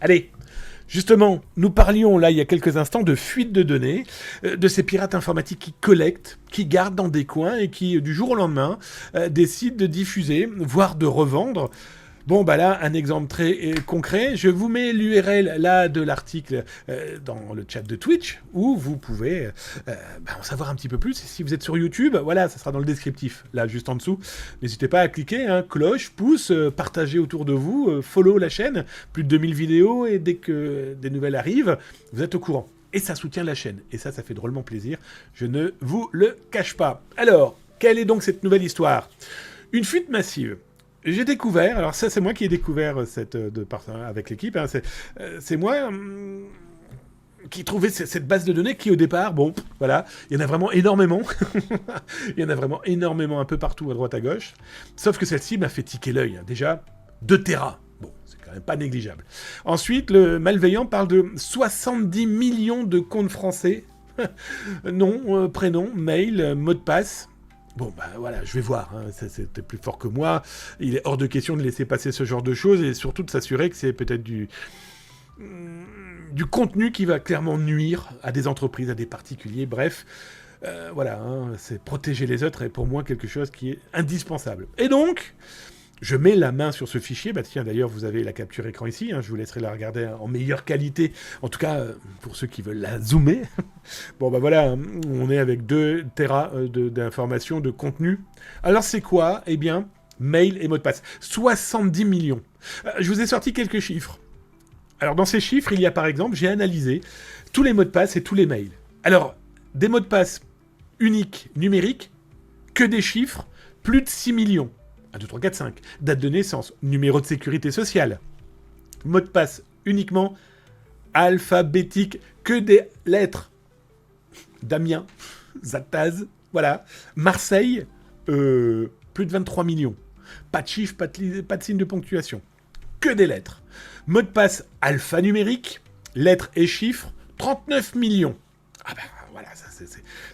Allez, justement, nous parlions là il y a quelques instants de fuite de données, de ces pirates informatiques qui collectent, qui gardent dans des coins et qui, du jour au lendemain, décident de diffuser, voire de revendre. Bon, bah là, un exemple très concret. Je vous mets l'URL là de l'article dans le chat de Twitch où vous pouvez en savoir un petit peu plus. Et si vous êtes sur YouTube, voilà, ça sera dans le descriptif, là, juste en dessous. N'hésitez pas à cliquer, hein, cloche, pouce, partagez autour de vous, follow la chaîne. Plus de 2000 vidéos et dès que des nouvelles arrivent, vous êtes au courant. Et ça soutient la chaîne. Et ça fait drôlement plaisir. Je ne vous le cache pas. Alors, quelle est donc cette nouvelle histoire ? Une fuite massive. J'ai découvert, alors ça c'est moi qui ai découvert avec l'équipe, hein, c'est moi qui trouvais cette base de données qui au départ, bon, voilà, il y en a vraiment énormément, il y en a vraiment énormément un peu partout à droite à gauche, sauf que celle-ci m'a fait tiquer l'œil, hein. Déjà, 2 Tera, bon, c'est quand même pas négligeable. Ensuite, le malveillant parle de 70 millions de comptes français, nom, prénom, mail, mot de passe. Bon, bah voilà, je vais voir, hein. C'était plus fort que moi. Il est hors de question de laisser passer ce genre de choses et surtout de s'assurer que c'est peut-être du contenu qui va clairement nuire à des entreprises, à des particuliers, bref. Voilà, hein, c'est protéger les autres est pour moi quelque chose qui est indispensable. Et donc, je mets la main sur ce fichier. Bah tiens, d'ailleurs, vous avez la capture écran ici. Hein, je vous laisserai la regarder en meilleure qualité. En tout cas, pour ceux qui veulent la zoomer. Bon, bah voilà, hein, on est avec 2 Tera d'informations, de contenu. Alors, c'est quoi ? Eh bien, mail et mot de passe. 70 millions. Je vous ai sorti quelques chiffres. Alors, dans ces chiffres, il y a par exemple, j'ai analysé tous les mots de passe et tous les mails. Alors, des mots de passe uniques, numériques, que des chiffres, plus de 6 millions. 1, 2, 3, 4, 5. Date de naissance, numéro de sécurité sociale. Mot de passe uniquement alphabétique, que des lettres. Damien, Zataz, voilà. Marseille, plus de 23 millions. Pas de chiffre, pas de signe de ponctuation. Que des lettres. Mot de passe alphanumérique, lettres et chiffres, 39 millions. Ah ben voilà,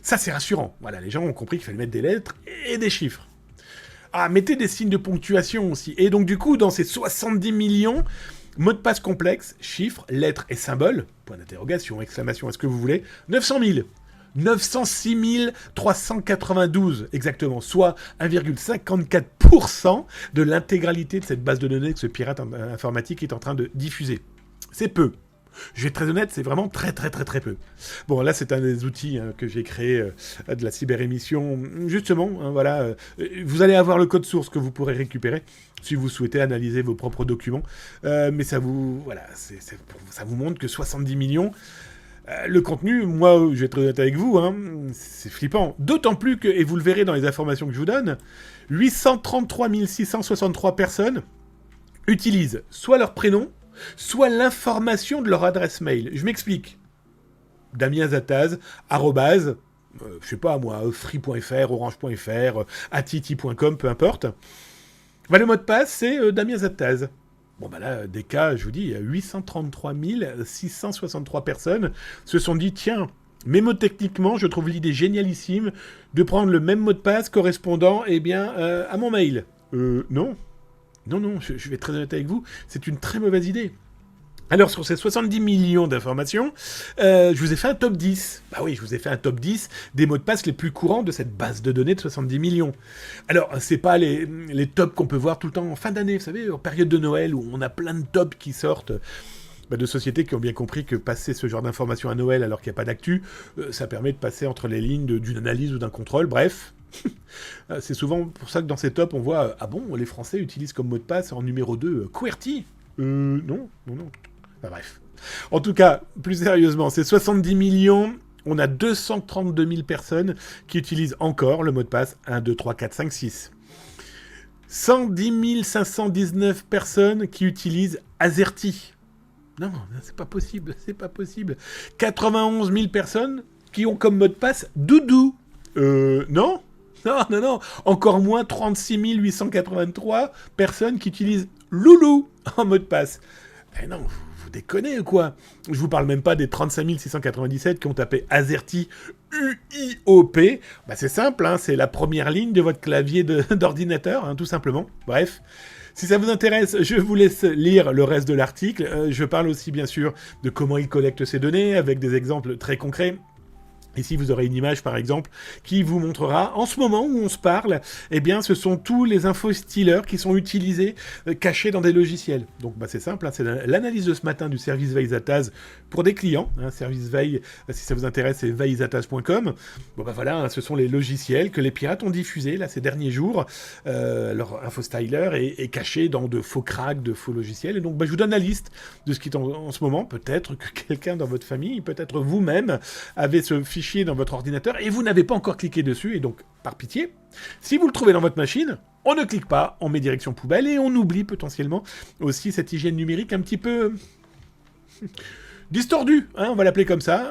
ça c'est rassurant. Voilà, les gens ont compris qu'il fallait mettre des lettres et des chiffres. Ah, mettez des signes de ponctuation aussi. Et donc, du coup, dans ces 70 millions, mots de passe complexes, chiffres, lettres et symboles, point d'interrogation, exclamation, est-ce que vous voulez, 900 000. 906 392, exactement, soit 1,54% de l'intégralité de cette base de données que ce pirate informatique est en train de diffuser. C'est peu. Je vais être très honnête, c'est vraiment très très très très peu. Bon, là, c'est un des outils que j'ai créé de la cyberémission. Justement, hein, voilà, vous allez avoir le code source que vous pourrez récupérer si vous souhaitez analyser vos propres documents. Mais ça vous, voilà, ça vous montre que 70 millions. Le contenu, moi, je vais être honnête avec vous, hein, c'est flippant. D'autant plus que, et vous le verrez dans les informations que je vous donne, 833 663 personnes utilisent soit leur prénom, soit l'information de leur adresse mail. Je m'explique. Damien Zataz, arrobase, je sais pas moi, free.fr, orange.fr, atiti.com, peu importe. Bah, le mot de passe, c'est Damien Zataz. Bon, bah là, des cas, je vous dis, 833 663 personnes se sont dit, tiens, mémotechniquement, je trouve l'idée génialissime de prendre le même mot de passe correspondant, eh bien, à mon mail. Non. Non, je vais être très honnête avec vous, c'est une très mauvaise idée. Alors, sur ces 70 millions d'informations, je vous ai fait un top 10. Bah oui, je vous ai fait un top 10 des mots de passe les plus courants de cette base de données de 70 millions. Alors, c'est pas les tops qu'on peut voir tout le temps en fin d'année, vous savez, en période de Noël, où on a plein de tops qui sortent de sociétés qui ont bien compris que passer ce genre d'informations à Noël alors qu'il n'y a pas d'actu, ça permet de passer entre les lignes d'une analyse ou d'un contrôle, bref. C'est souvent pour ça que dans ces tops, on voit ah bon, les Français utilisent comme mot de passe en numéro 2 QWERTY. Non. Enfin, bref. En tout cas, plus sérieusement, c'est 70 millions. On a 232 000 personnes qui utilisent encore le mot de passe 1, 2, 3, 4, 5, 6. 110 519 personnes qui utilisent AZERTY. Non, c'est pas possible. 91 000 personnes qui ont comme mot de passe Doudou. Non. Encore moins 36 883 personnes qui utilisent Loulou en mot de passe. Eh non, vous déconnez ou quoi ? Je vous parle même pas des 35 697 qui ont tapé AZERTY UIOP. Bah c'est simple, hein, c'est la première ligne de votre clavier d'ordinateur, hein, tout simplement. Bref, Si ça vous intéresse, je vous laisse lire le reste de l'article. Je parle aussi, bien sûr, de comment il collecte ces données, avec des exemples très concrets. Ici, vous aurez une image, par exemple, qui vous montrera, en ce moment où on se parle, eh bien, ce sont tous les info-stealers qui sont utilisés, cachés dans des logiciels. Donc, c'est simple, hein, c'est l'analyse de ce matin du service Veille Zataz pour des clients. Service Veille, si ça vous intéresse, c'est veillezataz.com. Voilà, hein, ce sont les logiciels que les pirates ont diffusés, là, ces derniers jours. Leur info-styler est caché dans de faux cracks, de faux logiciels. Et donc, je vous donne la liste de ce qui est en ce moment. Peut-être que quelqu'un dans votre famille, peut-être vous-même, avait ce fichier dans votre ordinateur et vous n'avez pas encore cliqué dessus, et donc, par pitié, si vous le trouvez dans votre machine, on ne clique pas, on met direction poubelle et on oublie potentiellement aussi cette hygiène numérique un petit peu distordue, hein, on va l'appeler comme ça.